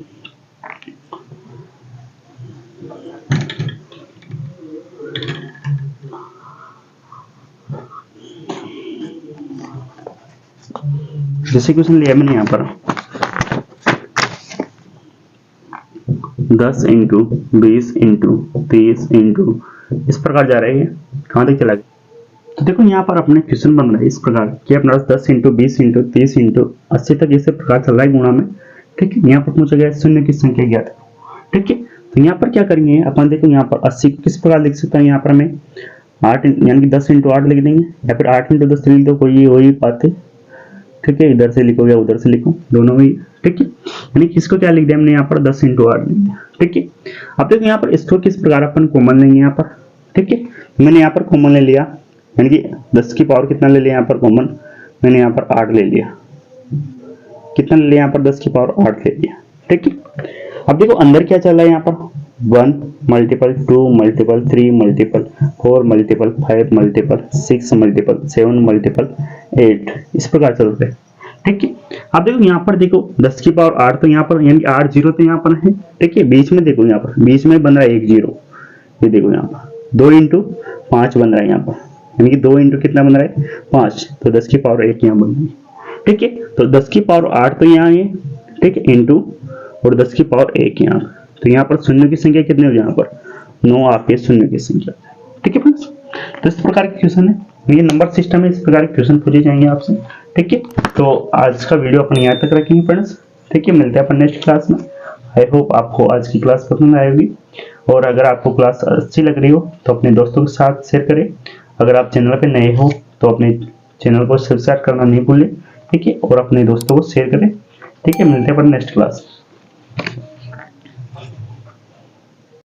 Speaker 1: जैसे क्वेश्चन लिया मैंने यहाँ पर 10 × 20 × 30 × इस प्रकार जा रहे हैं, कहाँ तक चला गया। तो देखो यहाँ पर अपने क्वेश्चन बन रहा है इस प्रकार कि अपना 10 × 20 × 30 × 80 तक इसे प्रकार चल रहा है गुणा में, ठीक है। यहाँ पर पूछा गया शून्य की संख्या ज्ञात करो, ठीक है। तो यहाँ पर क्या करेंगे अपन देखो यहाँ पर 80 को किस प्रकार लिख सकते हैं, यहाँ पर मैं 8 यानी कि 10 × 8 लिख देंगे, या फिर 8 × 10 लिख दो, कोई वही बात है, ठीक है। इधर से लिखो या उधर से लिखो, दोनों ही, ठीक है। यानी किसको क्या लिख दिया हमने यहाँ पर 10 × 8 लिख दिया, ठीक है। अब देखो यहाँ पर इसको किस प्रकार अपन कॉमन लेंगे यहाँ पर, ठीक है। मैंने यहाँ पर कॉमन ले लिया, यानी कि 10 की पावर कितना ले लिया यहाँ पर कॉमन, मैंने यहाँ पर 8 ले लिया, कितना ले लिया यहाँ पर 10 की पावर 8 ले लिया, ठीक है। अब देखो अंदर क्या चल रहा है यहाँ पर 1 × 2 × 3 × 4 × 5 × 6 × 7 × 8 इस प्रकार चल रहे हैं, ठीक है। अब देखो यहाँ पर देखो 10 की पावर 8 तो यहाँ पर यानी कि 8 0 तो यहाँ पर है, ठीक है। बीच में देखो यहाँ पर बीच में बन रहा है 1 0, ये देखो यहाँ पर 2 × 5 बन रहा है यहाँ पर, यानी कि 2 × कितना बन रहा है 5, तो 10 की पावर 1 यहाँ बन रही है, ठीक है। तो 10 की पावर 8 तो यहाँ है, ठीक है, इंटू और 10 की पावर 1 यहाँ, तो यहाँ पर शून्य की संख्या कितनी हो यहाँ पर 9 आपके शून्य की संख्या, ठीक है फ्रेंड्स। तो इस प्रकार के क्वेश्चन है, ये नंबर सिस्टम में इस प्रकार के क्वेश्चन पूछे जाएंगे आपसे, ठीक है। तो आज का वीडियो अपन यहाँ तक रखेंगे फ्रेंड्स, ठीक है। मिलते हैं अपन नेक्स्ट क्लास में। आई होप आपको आज की क्लास पसंद आएगी, और अगर आपको क्लास अच्छी लग रही हो तो अपने दोस्तों के साथ शेयर करें। अगर आप चैनल पे नए हो तो अपने चैनल को सब्सक्राइब करना नहीं भूलें, ठीक है, और अपने दोस्तों को शेयर करें, ठीक है। मिलते हैं अपन नेक्स्ट क्लास।